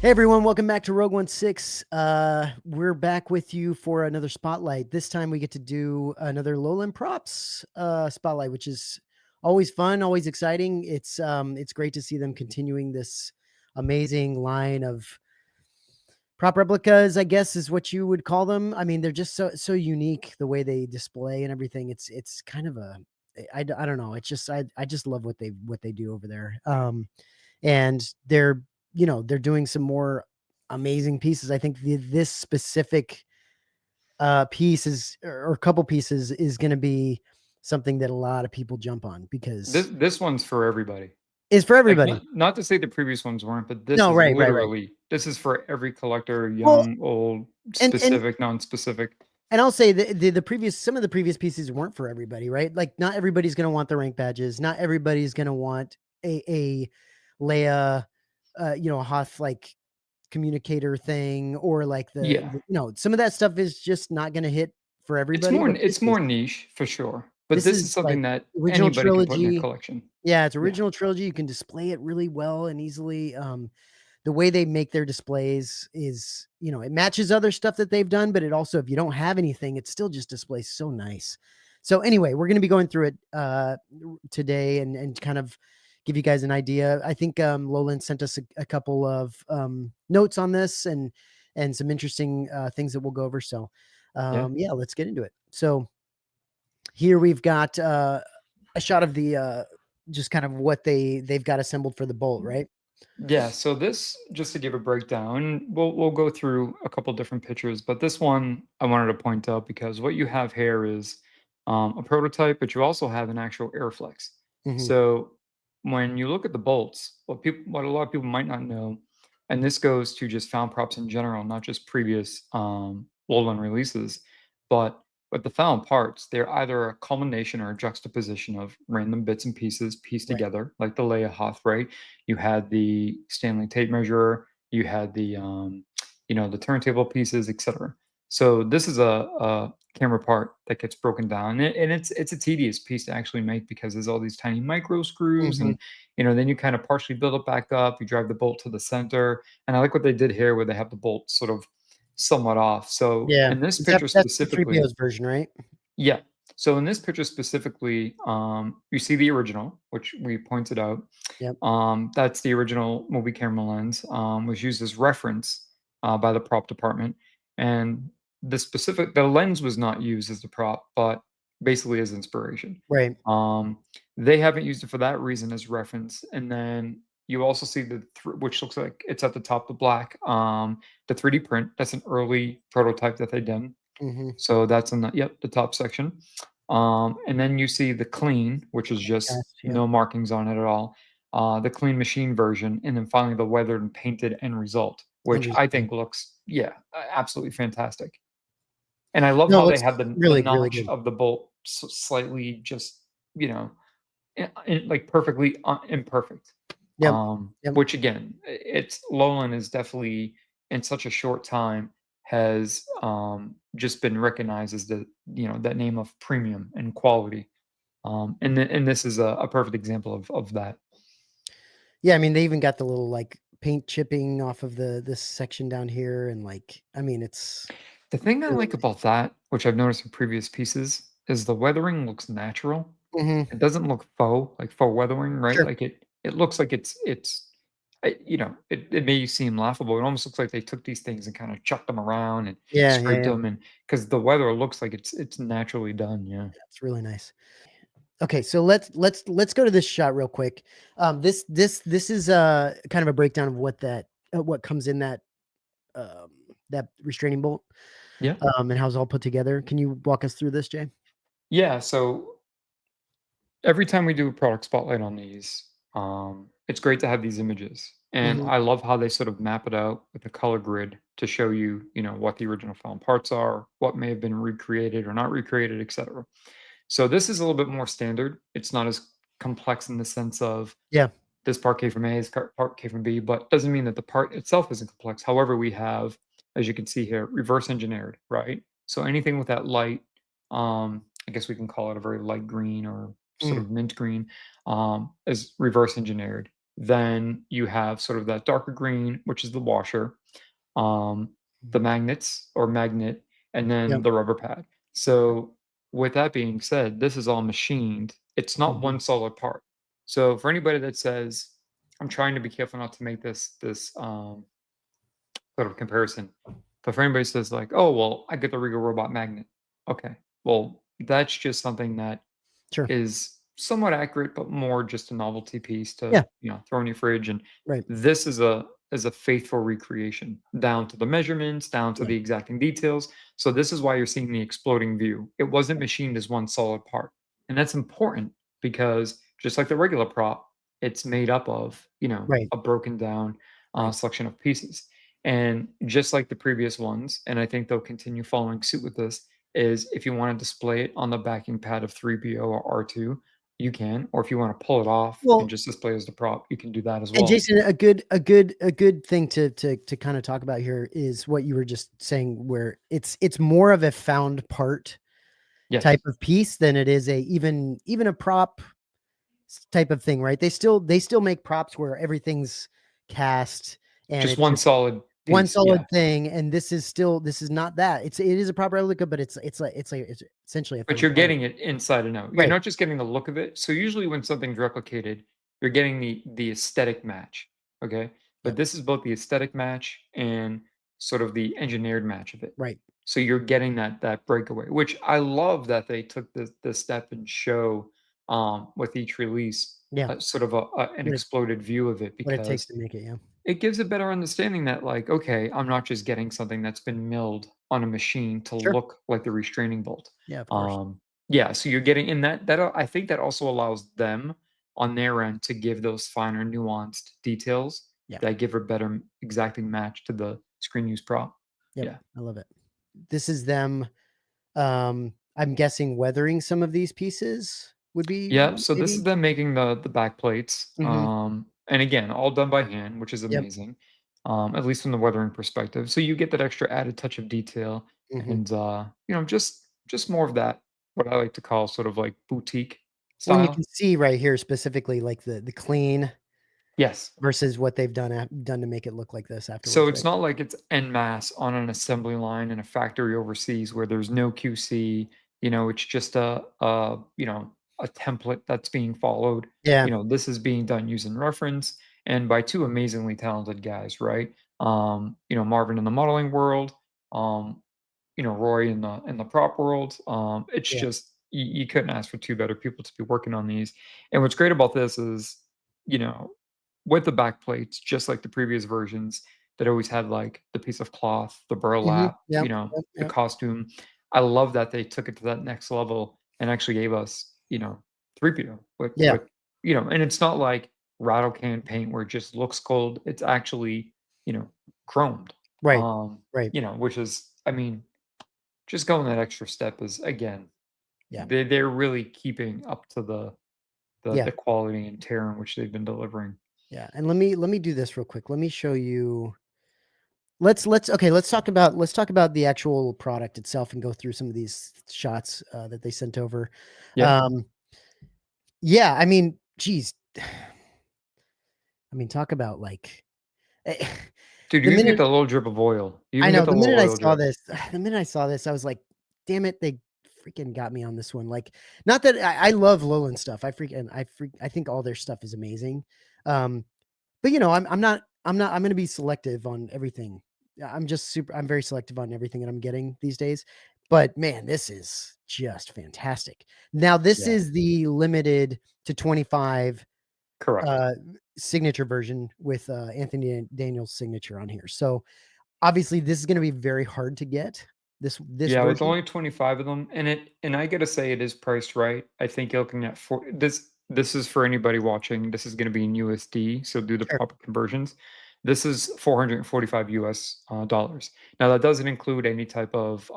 Hey everyone, welcome back to Rogue 16. We're back with you for another spotlight. This time we get to do another Lowland Props spotlight, which is always fun, always exciting. It's great to see them continuing this amazing line of prop replicas, I guess is what you would call them. I mean, they're just so unique the way they display and everything. It's kind of a I don't know. It's just I just love what they do over there. And they're doing some more amazing pieces. I think this specific piece is or couple pieces is going to be something that a lot of people jump on This because this one's for everybody. it's for Like, everybody. not to say the previous ones weren't, but this No, is right. literally this is for every collector, Well, young, old, and specific, non-specific. I'll say the previous some of the previous pieces weren't for everybody, right? Like not everybody's going to want the rank badges. Not everybody's going to want a Leia, a Hoth like communicator thing or like Yeah. some of that stuff is just not going to hit for It's everybody, more but it's more niche for sure, but this this is is like something that original anybody can put in their trilogy. collection. Yeah, it's Yeah. original trilogy. You can display it really well and easily. The way they make their displays is, it matches other stuff that they've done, but it also, if you don't have anything, it still just displays so nice. So anyway, we're going to be going through it today and kind of give you guys an idea. I think Lowland sent us a couple of notes on this and some interesting things that we'll go over. So Yeah. yeah, let's get into it. So here we've got a shot of the just kind of what they've got assembled for the bolt, right? Yeah, so this, just to give a breakdown, we'll go through a couple different pictures, but this one I wanted to point out because what you have here is a prototype, but you also have an actual Airflex. Hmm. So when you look at the bolts, what a lot of people might not know, and this goes to just found props in general, not just previous Lowland releases, but the found parts, they're either a culmination or a juxtaposition of random bits and pieces pieced Right. together, like the Leia Hoth, right? You had the Stanley tape measure, you had the turntable pieces, etc. So this is a camera part that gets broken down, and it's a tedious piece to actually make because there's all these tiny micro screws, Hmm. and then you kind of partially build it back up. You drive the bolt to the center, and I like what they did here, where they have the bolt sort of somewhat off. So Yeah, in this is that picture that's specifically, C-3PO's version, right? yeah. So in this picture specifically, you see the original, which we pointed out. Yep. That's the original movie camera lens, was used as reference by the prop department, and the lens was not used as the prop, but basically as inspiration. Right. Um, they haven't used it for that reason as reference, and then you also see which looks like it's at the top, the black, the 3D print. That's an early prototype that they did. Mhm. So that's in the top section. And then you see the clean, which is just Yes, yep. no markings on it at all. The clean machine version, and then finally the weathered and painted end result, which I Interesting. think looks, yeah, absolutely fantastic. And I love No, it how they looks have the really, really notch good. of the bolt slightly just, you know, like perfectly imperfect. Yep. Yep. Which again, it's Lowland is definitely in such a short time has just been recognized as that name of premium and quality. And this is a perfect example of that. Yeah, I mean, they even got the little, like, paint chipping off of this section down here, and, like, I mean, it's The thing I really like about that, which I've noticed in previous pieces, is the weathering looks natural. nice. Mhm. It doesn't look faux, like faux weathering, right? Sure. Like it looks like it may seem laughable. It almost looks like they took these things and kind of chucked them around and Yeah, yeah, scraped yeah. them, and because the weather looks like it's naturally done. Yeah. It's really nice. Okay, so let's go to this shot real quick. This is kind of a breakdown of what comes in um, that restraining bolt, Yeah. and how it's all put together. Can you walk us through this, Jay? Yeah. So every time we do a product spotlight on these, it's great to have these images. And Mhm. I love how they sort of map it out with a color grid to show you, what the original found parts are, what may have been recreated or not recreated, etc. So this is a little bit more standard. It's not as complex in the sense of Yeah. this part came from A, this part came from B, but doesn't mean that the part itself isn't complex. However, we have, as you can see here, reverse engineered, right? So anything with that light, I guess we can call it a very light green or sort Mm. of mint green, is reverse engineered. Then you have sort of that darker green, which is the washer, um, Mhm. the magnets or magnet, and then Yep. the rubber pad. So, with that being said, this is all machined. It's not Mhm. one solid part. So, for anybody that says, I'm trying to be careful not to make this sort of comparison. But for anybody who says like, "Oh, well, I get the Regal Robot magnet." Okay, well, that's just something that Sure. is somewhat accurate, but more just a novelty piece to, Yeah. throw in your fridge. And Right. this is a faithful recreation down to the measurements, down to Yeah. the exacting details. So this is why you're seeing the exploding view. It wasn't machined as one solid part. And that's important because just like the regular prop, it's made up of, Right. a broken down Right. selection of pieces. And just like the previous ones, and I think they'll continue following suit with this, is if you want to display it on the backing pad of 3PO or R2, you can, or if you want to pull it off and Well, just display as the prop, you can do that as and well. Jason, a good thing to kind of talk about here is what you were just saying, where it's more of a found part type Yes, of piece than it is a even a prop type of thing, right? They still make props where everything's cast and just it's one just solid one piece. Yeah, solid thing, and this is not that. It is a prop replica, but it's essentially a but found you're part. getting it inside and out. You're Right. not just getting the look of it. So usually when something's replicated, you're getting the aesthetic match. Okay, but Yep. this is both the aesthetic match and sort of the engineered match of it. Right. So you're getting that breakaway, which I love that they took the step and show with each release Yeah. sort of an What it exploded view of it, what it takes because to make it, yeah. it gives a better understanding that, like, okay, I'm not just getting something that's been milled on a machine to Sure. look like the restraining bolt. Yeah, of course. Um, yeah, so you're getting in I think that also allows them on their end to give those finer nuanced details Yeah. that give a better exacting match to the screen use prop. Yep. Yeah. I love it. This is them, I'm guessing weathering some of these pieces would be Yeah, so this is maybe? them making the back plates, Mhm. and again, all done by hand, which is Yep. amazing, at least from the weathering perspective. So you get that extra added touch of detail, Mhm. and just more of that, what I like to call sort of like boutique When you can style. see right here specifically, like, the clean Yes. versus what they've done to make it look like this So afterwards, it's right? not like it's en masse on an assembly line in a factory overseas where there's no QC. It's just a template that's being followed. Yeah. This is being done using reference and by two amazingly talented guys, right? Marvin in the modeling world, um, Roy in the prop world. It's Yeah. just you couldn't ask for two better people to be working on these. And what's great about this is, you know, with the back plates, just like the previous versions, that always had like the piece of cloth, the Mhm. burlap, Yep. Yep. the Yep. costume. I love that they took it to that next level and actually gave us, 3PO Yeah. and it's not like rattle can paint where it just looks cold. It's actually, chromed. Right. Right. Which is, I mean, just going that extra step is, again, Yeah. they're really keeping up to the the Yeah. the quality and tear in which they've been delivering. Yeah. And let me do this real quick. Let me show you. Let's okay, let's talk about the actual product itself and go through some of these shots, that they sent over. Yeah. Um, yeah, I mean, geez. I mean, talk about, like, eh, Dude, the you even get minute the little drip of oil. You I even know, get the the little minute I oil saw drip. this the minute I saw this, I was like, "Damn it, they freaking got me on this one." Like, not that I love Lowland stuff. I think all their stuff is amazing. Um, but, I'm gonna be selective on everything. I'm very selective on everything that I'm getting these days. But, man, this is just fantastic. Now, this Yeah. is the limited to 25, Correct. uh, signature version with, Anthony Daniel's signature on here. So, obviously, this is gonna be very hard to get, this Yeah, with version. only 25 of them, and I gotta say it is priced right. I think you're looking at this is for anybody watching, this is gonna be in USD, so do the Sure, proper conversions. This is 445 US dollars. Now that doesn't include any type of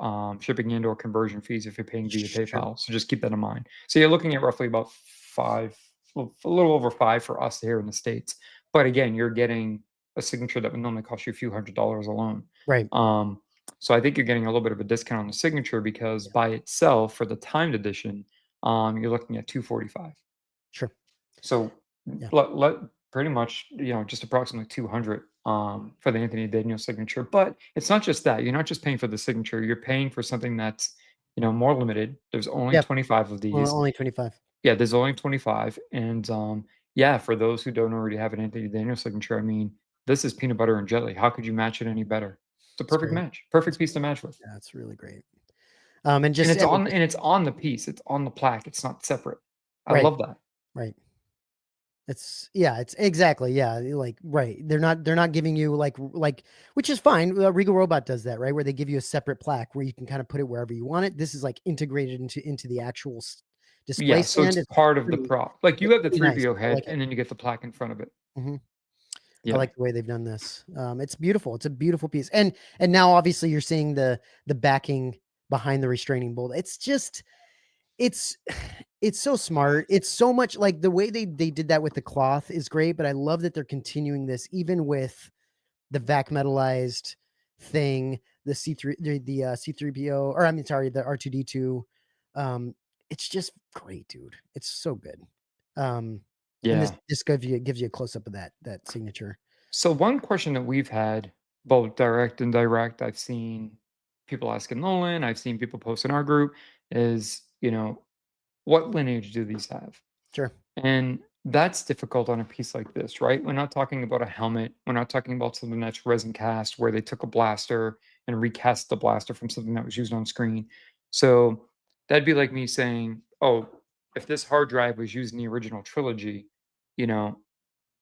shipping and or conversion fees if you're paying via sure. PayPal. So just keep that in mind. So you're looking at roughly about five, well, a little over five for us here in the States. But again, you're getting a signature that would normally cost you a few $100s alone. Right. Um, so I think you're getting a little bit of a discount on the signature because Yeah, by itself for the timed edition, you're looking at 245. sure. So Yeah. let pretty much, just approximately 200 for the Anthony Daniel signature. But it's not just that. You're not just paying for the signature. You're paying for something that's, more limited. There's only Yep. 25 of Well, these. only 25. Yeah, there's only 25. And yeah, for those who don't already have an Anthony Daniel signature, I mean, this is peanut butter and jelly. How could you match it any better? It's a It's perfect great. match. Perfect It's piece to match with. yeah, it's really great. And And just it's I mean, on just and it's on the piece. It's on the plaque. It's not separate. I right, love that. right. It's yeah, it's exactly, yeah, like, right. They're not giving you like which is fine. Regal Robot does that, right? Where they give you a separate plaque where you can kind of put it wherever you want it. This is like integrated into the actual display Yeah, so it's stand. It's part of the pretty prop. Like, you it's have the pretty nice. 3PO I head, like it. and then you get the plaque in front of it. Mhm. I Yeah. like the way they've done this. It's beautiful. It's a beautiful piece. And now obviously you're seeing the backing behind the restraining bolt. It's just it's it's so smart. It's so much like the way they did that with the cloth is great, but I love that they're continuing this even with the vac metallized thing, the C3PO, or I mean sorry, the R2-D2. Um it's just great, dude. It's so good. And this Yeah. this gives you a close up of that signature. So one question that we've had, both direct and indirect, I've seen people asking Nolan, I've seen people post in our group, is, what lineage do these have? Sure. And that's difficult on a piece like this, right? We're not talking about a helmet. We're not talking about something that's resin cast where they took a blaster and recast the blaster from something that was used on screen. So that'd be like me saying, oh, if this hard drive was used in the original trilogy, you know,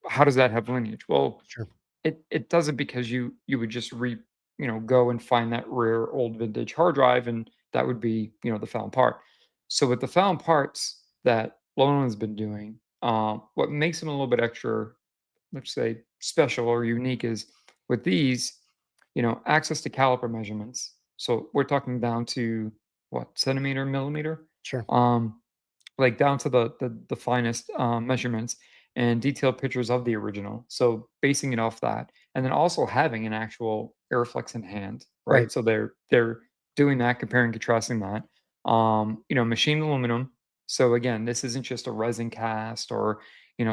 how does that have lineage? Well, Sure. it doesn't, because you would just go and find that rare old vintage hard drive, and that would be, the found part. So with the found parts that Lowland's been doing, what makes them a little bit extra, let's say, special or unique, is with these, access to caliper measurements. So we're talking down to what, centimeter, millimeter, Sure. um, like down to the finest measurements, and detailed pictures of the original. So basing it off that, and then also having an actual Airflex in hand, Right. right? So they're doing that, comparing, contrasting that. Machined aluminum. So again, this isn't just a resin cast or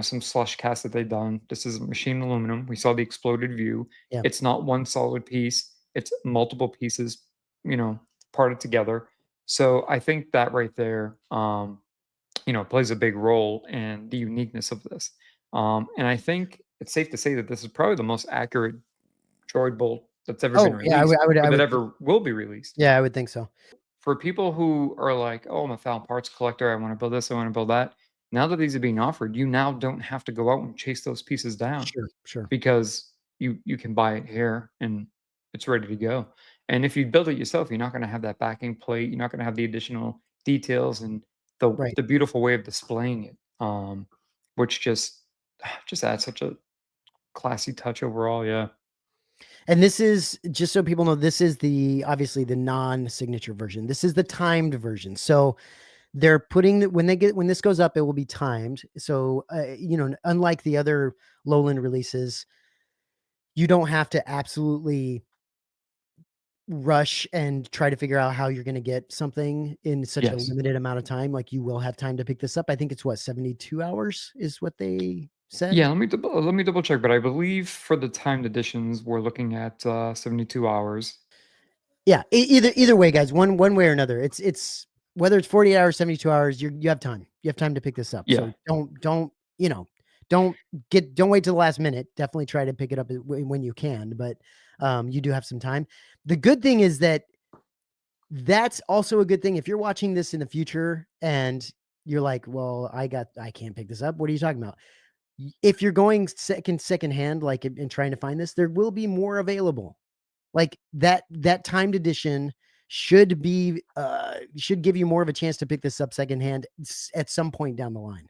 some slush cast that they've done. This is machined aluminum. We saw the exploded view. Yeah. It's not one solid piece. It's multiple pieces, you know, parted together. So I think that right there, plays a big role in the uniqueness of this. And I think it's safe to say that this is probably the most accurate droid bolt that's ever been Oh, yeah, I would released, I would or I that would ever will be released. yeah, I would think so. For people who are like, "Oh, I'm a found parts collector. I want to build this. I want to build that." Now that these are being offered, you now don't have to go out and chase those pieces down, Sure, sure. because you can buy it here and it's ready to go. And if you build it yourself, you're not going to have that backing plate. You're not going to have the additional details and the Right. the beautiful way of displaying it, which just adds such a classy touch overall. Yeah. And this is just so people know, this is obviously the non-signature version. This is the timed version. So they're putting that when this goes up, it will be timed. So unlike the other Lowland releases, you don't have to absolutely rush and try to figure out how you're going to get something in such a Yes. limited amount of time. Like you will have time to pick this up. I think it's what, 72 hours is what they said. Yeah. Let me double check, but I believe for the timed editions, we're looking at 72 hours. Yeah, either way, guys, one way or another, it's whether it's 48 hours, 72 hours, you have time. You have time to pick this up. Yeah. So you know, don't don't wait till the last minute. Definitely try to pick it up when you can, but you do have some time. The good thing is that that's also a good thing if you're watching this in the future and you're like, "Well, I can't pick this up." What are you talking about? If you're going secondhand, like and trying to find this, there will be more available. Like that timed edition should give you more of a chance to pick this up secondhand at some point down the line.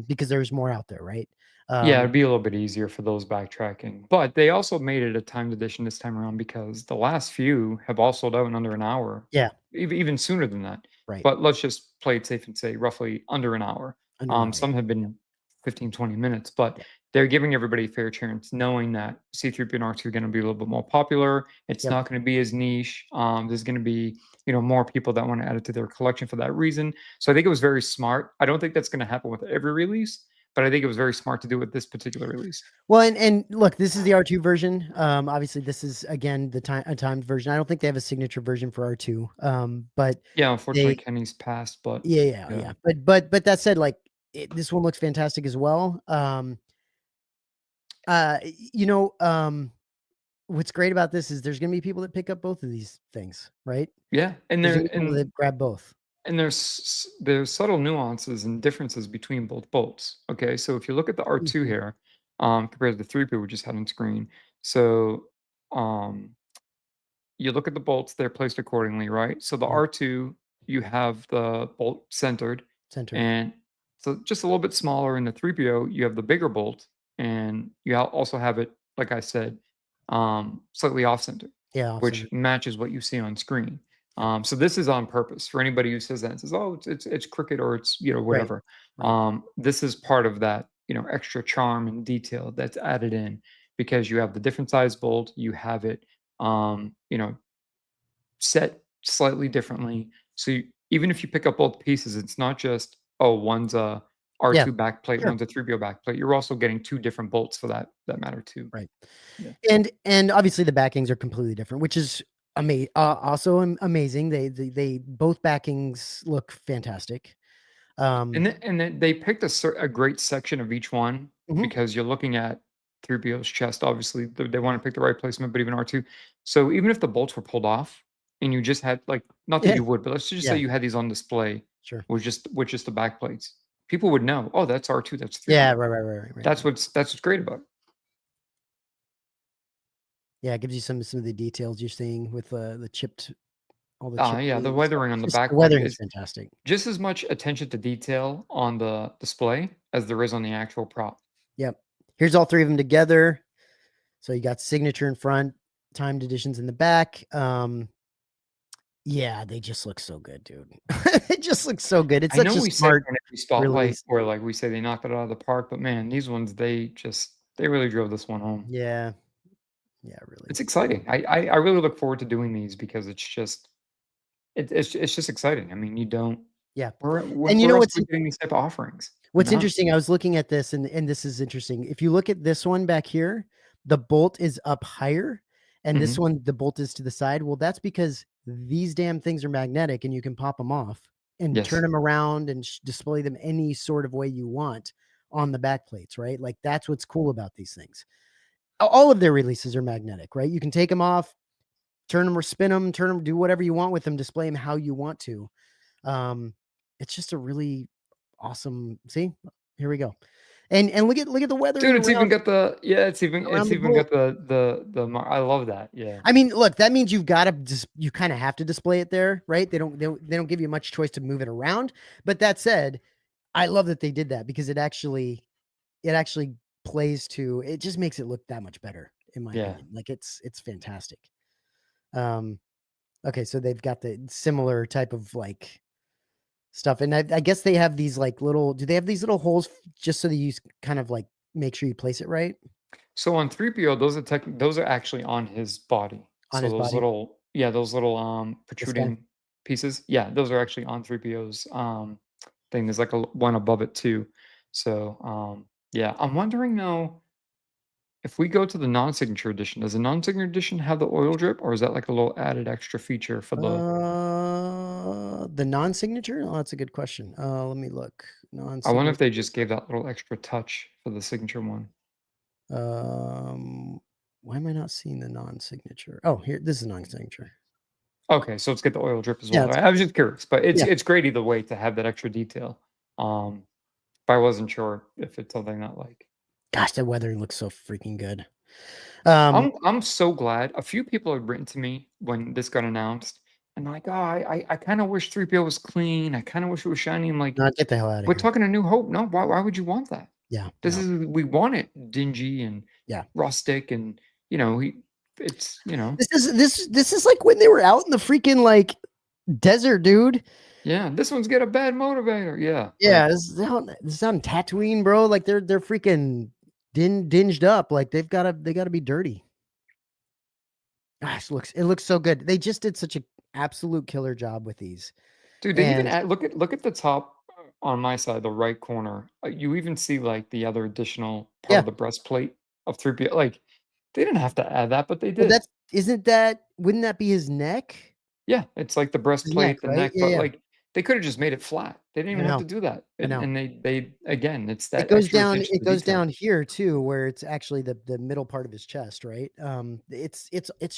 Because there's more out there, right? Yeah, Um, it'd be a little bit easier for those backtracking. But they also made it a timed edition this time around, because the last few have all sold out in under an hour, yeah, even sooner than that. right. But let's just play it safe and say roughly under an hour. Under an hour, yeah. Some have Yep, been 15, 20 minutes, but yep, they're giving everybody a fair chance, knowing that C-3PO and R2 are going to be a little bit more popular. It's yep. not going to be as niche. There's going to be, more people that want to add it to their collection for that reason. So I think it was very smart. I don't think that's going to happen with every release, but I think it was very smart to do with this particular release. Well, and look, this is the R2 version. Obviously, this is again the timed version. I don't think they have a signature version for R2. But Yeah, unfortunately, they, Kenny's passed, but yeah. yeah. But that said, like this one looks fantastic as well. You know, what's great about this is there's gonna be people that pick up both of these things, right? Yeah, and There's there gonna be people that grab both. and there's subtle nuances and differences between both bolts. Okay, so if you look at the R2 Mhm. here, compared to the 3PO we just had on screen, so um, you look at the bolts; they're placed accordingly, right? So the Right. R2, you have the bolt centered, Centered. and so just a little bit smaller. In the 3PO, you have the bigger bolt, and you also have it, like I said, slightly off center, Yeah, off which center. matches what you see on screen. Yep. So this is on purpose for anybody who says that and says, "Oh, it's crooked or it's Right. whatever." Right. This is part of that extra charm and detail that's added in because you have the different size bolt, you have it set slightly differently. So even if you pick up both pieces, it's not just, oh, one's a Yeah. R2 backplate, Sure. one's a 3PO backplate. You're also getting two different bolts for that matter too. Right. Yeah. And obviously the backings are completely different, which is also amazing. They both backings look fantastic. And Um, then they picked a great section of each one mhm. because you're looking at 3PO's chest. Obviously, they want to pick the right placement, but even R2. So even if the bolts were pulled off and you just had like, not that Yeah. you would, but let's just say Yeah. you had these on display Sure. with just the back plates, people would know. Oh, that's R2. That's Yeah. 3PO. That's Right. what's great about it. Yeah. It gives you some of the details you're seeing with the chipped, all the chipped Yeah, the and stuff. weathering on It's the just the back plate weathering is is fantastic. just as much attention to detail on the display as there is on the actual prop. Yep. Here's all three of them together. So you got signature in front, timed editions in the back. Yeah, they just look so good, dude. It just looks so good. It's I know such a we say smart in every spotlight release. where like we say they knocked it out of the park, but man, these ones they really drove this one home. Yeah. Yeah, really. It's exciting. I really look forward to doing these because it's just exciting. I mean, you don't Yeah. And you where know else are we getting these type of offerings? what's None. interesting, I was looking at this and this is interesting. If you look at this one back here, the bolt is up higher and this Mhm. one, the bolt is to the side. Well, that's because these damn things are magnetic and you can pop them off and turn Yes. them around and display them any sort of way you want on the back plates, right? Like that's what's cool about these things. All of their releases are magnetic, right? You can take them off, turn them or spin them, turn them, do whatever you want with them, display them how you want to. Um, it's just a really awesome, see, here we go. And look at the weathering Dude, it's even around got the yeah, it's the even bolt. got I love that. Yeah. I mean, look, that means you've got to just you kind of have to display it there, right? They don't give you much choice to move it around. But that said, I love that they did that because it actually plays to it just makes it look that much better in my Yeah. opinion. Like it's fantastic. Um okay, so they've got the similar type of like stuff, and I guess they have these like little do they have these little holes just so that you kind of like make sure you place it right So on 3PO, those are actually on his body. on So his body? those little This guy? protruding pieces, yeah, those are actually on 3PO's thing. There's like one above it too. So yeah, I'm wondering though if we go to the non-signature edition, does the non-signature edition have the oil drip, or is that like a little added extra feature for the? The non-signature? Oh, that's a good question. Let me look. I wonder if Non-signature. they just gave that little extra touch for the signature one. Um, why am I not seeing the non-signature? Oh, here, this is non-signature. Okay, so let's get the oil drip as Yeah, well. it's I was just curious, but it's yeah. it's great either way to have that extra detail. Um, but I wasn't sure if it's something that like Gosh, that weathering looks so freaking good. Um, I'm so glad. A few people have written to me when this got announced, and they're like, "Oh, I kind of wish 3PO was clean. I kind of wish it was shiny." I'm like, no, get the hell out of "We're here. talking a New Hope. No, why would you want that? Yeah, This no, is we want it dingy and yeah. rustic, and you know, he, it's This is like when they were out in the freaking like desert, dude. yeah. This one's got a bad motivator. Yeah, Yeah, this is out in Tatooine, bro. Like they're freaking dinged up. Like they gotta be dirty. Gosh, it looks so good. They just did such a absolute killer job with these. dude. They even And add, look at the top. on my side, the right corner, you even see, like, the other additional part Yeah. of the breastplate of 3PO, like, they didn't have to add that, but they Well, did. wouldn't that be his neck? Yeah, it's like the His neck, breastplate, the right? neck Yeah, part, yeah. like, they coulda just made it flat. They didn't I even have know. to do that, I know. and they again, it's It that goes extra down attention it to goes detail. down here too, where it's actually the middle part of his chest, right? It's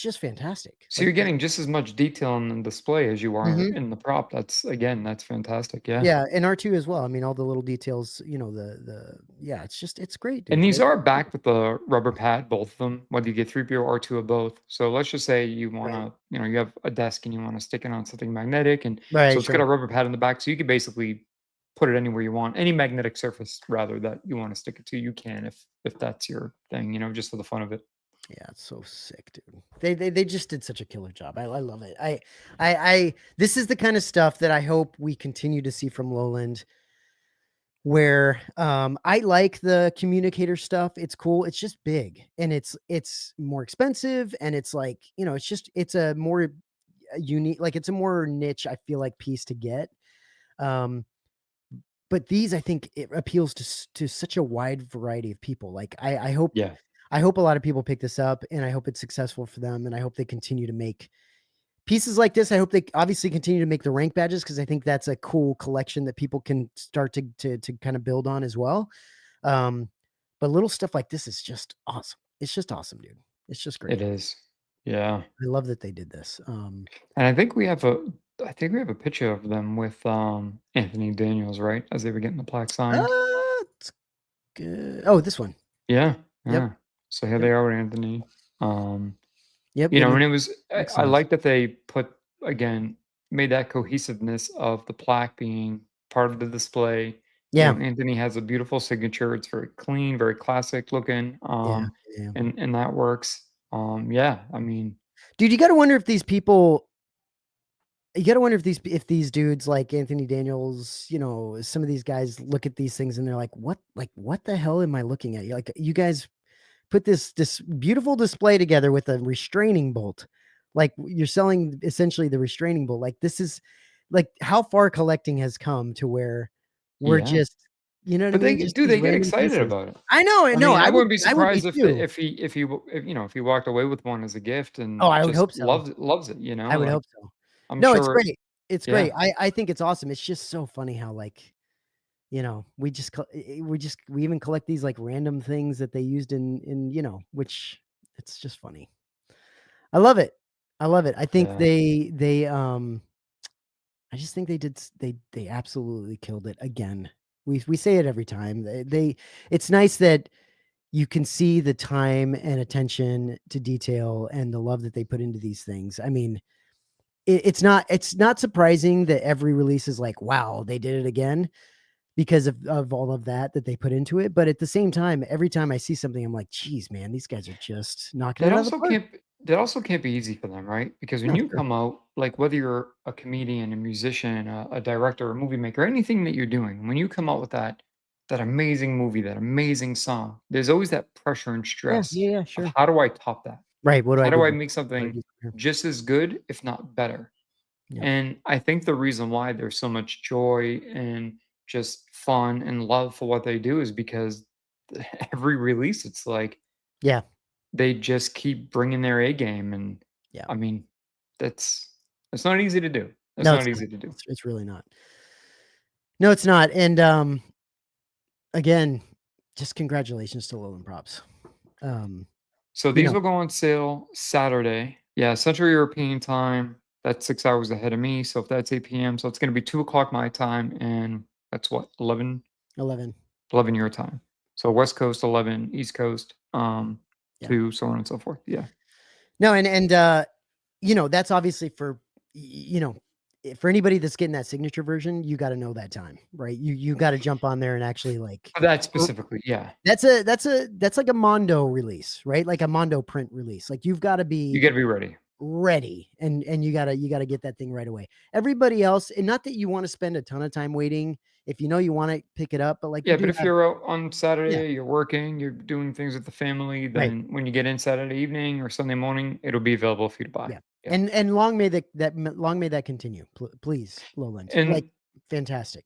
just fantastic. So Like you're getting just as much detail in the display as you are Mhm. in the prop. That's again, that's fantastic, yeah. Yeah, and R2 as well. I mean, all the little details, the yeah, it's great, And dude. these Like are backed with the rubber pad, both of them, whether you get 3PO or R2 or both. So let's just say you right. wanna, you have a desk and you wanna stick it on something magnetic, and so Right, it's got sure. a rubber pad in the back, so you could basically put it anywhere you want. Any magnetic surface rather that you wanna stick it to, you can if that's your thing, just for the fun of it. Yeah, it's so sick, dude. They just did such a killer job. I love it. I this is the kind of stuff that I hope we continue to see from Lowland where I like the communicator stuff. It's cool. It's just big and it's more expensive and it's like, it's a more unique, like it's a more niche, I feel like, piece to get. Um but these, I think it appeals to such a wide variety of people. Like Yeah. I hope a lot of people pick this up and I hope it's successful for them and I hope they continue to make pieces like this. I hope they obviously continue to make the rank badges because I think that's a cool collection that people can start to kind of build on as well. Um, but little stuff like this is just awesome. It's just awesome, dude. It's just It great. is. Yeah. I love that they did this. And I think we have a picture of them with, Anthony Daniels, right? As they were getting the plaque signed. It's good. Oh, this one. Yeah, Yep. yeah. So here Yep. they are with Anthony. Um, Yep. Getting and the it was I signed. like that they again, made that cohesiveness of the plaque being part of the display. Yeah. Anthony has a beautiful signature. It's very clean, very classic looking, Yeah. Yeah. and that works. Yeah, I mean, Dude, you got to wonder if these people you gotta wonder if these dudes like Anthony Daniels, some of these guys look at these things and they're like, what the hell am I looking at? Like, you guys put this beautiful display together with a restraining bolt. Like, you're selling essentially the restraining bolt. Like, this is like how far collecting has come to where we're yeah. just, you know what I But mean? Just they these get random excited pieces. about it. I know, I no, mean, I wouldn't be I would be surprised too. if he walked away with one as a gift Oh, and I would just hope so. loves it, I would like, hope so. I'm No, it's sure. great. It's Yeah, great. I think it's awesome. It's just so funny how, like, we just we even collect these, like, random things that they used which it's just funny. I love it. I love it. I think yeah. I just think they absolutely killed it again. We say it every time. It's nice that you can see the time and attention to detail and the love that they put into these things. I mean, it's not surprising that every release is like, "Wow, they did it again." Because of all of that they put into it, but at the same time, every time I see something, I'm like, "Geez, man, these guys are just knocking it That out of the also park." can't that also can't be easy for them, right? Because when No, you sure. come out, like, whether you're a comedian, a musician, a director, a movie maker, anything that you're doing, when you come out with that amazing movie, that amazing song, there's always that pressure and Yeah, stress yeah, yeah, of sure. how do I top that? Right, what do I How do do? I make What do I something do from here? just as good, if not better? Yep. And I think the reason why there's so much joy and just fun and love for what they do is because every release, it's like Yeah, they just keep bringing their A game, and yeah. I mean, that's it's not easy to do. It's No, not it's not. easy to do. It's really not. No, it's not, and, again, just congratulations to Lowland Props. Um, So you these know will go on sale Saturday. Yeah, Central European time. That's 6 hours ahead of me. So if that's 8 p.m., so it's going to be 2 o'clock my time, and that's what 11. 11 your time. So West Coast 11, East Coast Yeah. 2, so on and so forth. Yeah. No, that's obviously for anybody that's getting that signature version, you gotta know that time, right? You gotta jump on there and actually, like, For that r specifically, yeah. that's like a Mondo release, right? Like a Mondo print release. Like, you've gotta You be got to be ready. ready and you gotta get that thing right away. Everybody else, and not that you wanna spend a ton of time waiting if you know you wanna pick it up, but, like, you Yeah, do but if have. you're out on Yeah, Saturday, you're working, you're doing things with the family, right. then when you get in Saturday evening or Sunday morning, it'll be available for you to buy. Yeah. Yeah. And long may that continue. Please, Lowland. Like, And fantastic.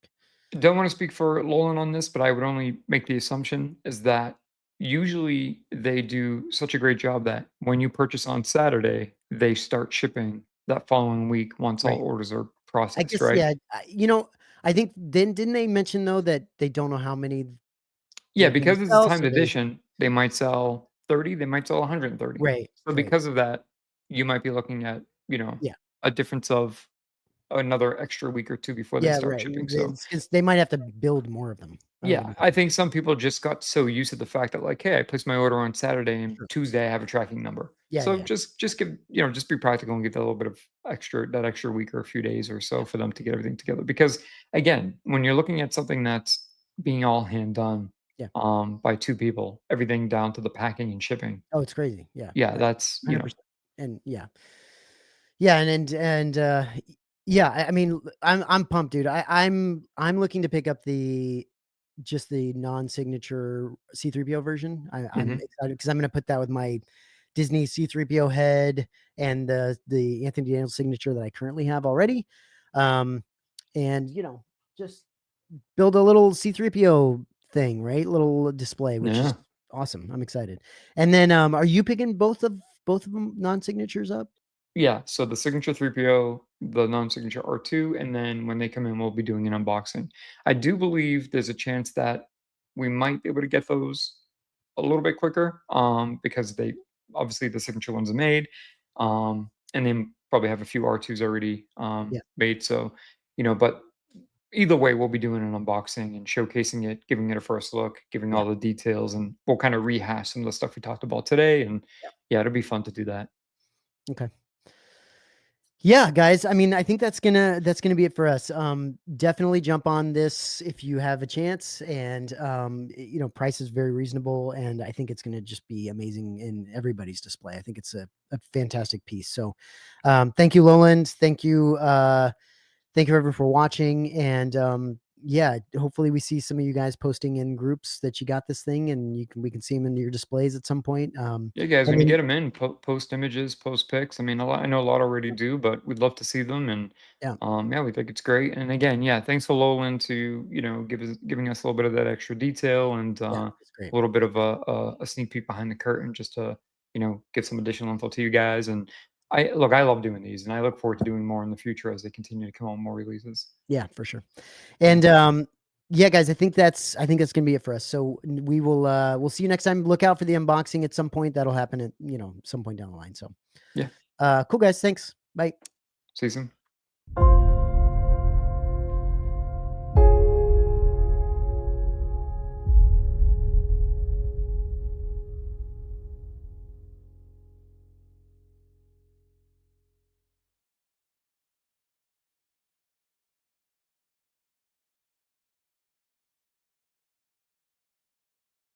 don't want to speak for Lowland on this, but I would only make the assumption is that usually they do such a great job that when you purchase on Saturday, they start shipping that following week once all Right. orders are I processed, guess, right? yeah, I think didn't they mention though that they don't know how many Yeah, they're gonna because it's a sell, timed so they edition, they might sell 30, they might sell 130. right, So right. because of that, you might be looking at, Yeah. a difference of another extra week or 2 before they Yeah, start right. shipping. So It's 'cause they might have to build more of them. That would yeah, make I sense. think some people just got so used to the fact that like, hey, I placed my order on Saturday and Sure. Tuesday I have a tracking number. Yeah, So yeah, just give, just be practical and give that little bit of extra week or a few days or so yeah, for them to get everything together. Because again, when you're looking at something that's being all hand done yeah. by two people, everything down to the packing and shipping. Oh, it's crazy. Yeah. Yeah, Uh, that's 100%. And yeah. Yeah, yeah, I mean, I'm pumped, dude. I'm looking to pick up the just the non-signature C-3PO version. I'm mhm. excited because I'm gonna put that with my Disney C-3PO head and the Anthony Daniels signature that I currently have already. Um, and, just build a little C-3PO thing, right? Little display, which is Yeah. awesome. I'm excited. And then, are you picking both of them non-signatures up? Yeah, so the signature 3PO, the non-signature R2, and then when they come in, we'll be doing an unboxing. I do believe there's a chance that we might be able to get those a little bit quicker, because they obviously the signature ones are made, and then probably have a few R2s already Yeah, made. So, but either way, we'll be doing an unboxing and showcasing it, giving it a first look, giving yeah, all the details, and we'll kind of rehash some of the stuff we talked about today. And yeah. yeah, it'll be fun to do that. Okay. Yeah, guys. I mean, I think that's gonna be it for us. Definitely jump on this if you have a chance, and price is very reasonable, and I think it's gonna just be amazing in everybody's display. I think it's a fantastic piece. So, thank you, Lowland. Thank you everyone for watching, and yeah, hopefully we see some of you guys posting in groups that you got this thing, and we can see them in your displays at some point. Yeah, guys, And when you then get them in, post images, post pics. I mean, I know a lot already do, but we'd love to see them. And yeah, yeah, we think it's great. And again, yeah, thanks to Lowland to giving us a little bit of that extra detail and yeah, a it's great. little bit of a sneak peek behind the curtain, just to give some additional info to you guys. And I love doing these, and I look forward to doing more in the future as they continue to come out with more releases. Yeah, for sure. Yeah, And, yeah, guys, I think that's gonna be it for us. So we'll see you next time. Look out for the unboxing at some point. That'll happen at, some point down the line. So, yeah. cool guys. Thanks. Bye. See you soon.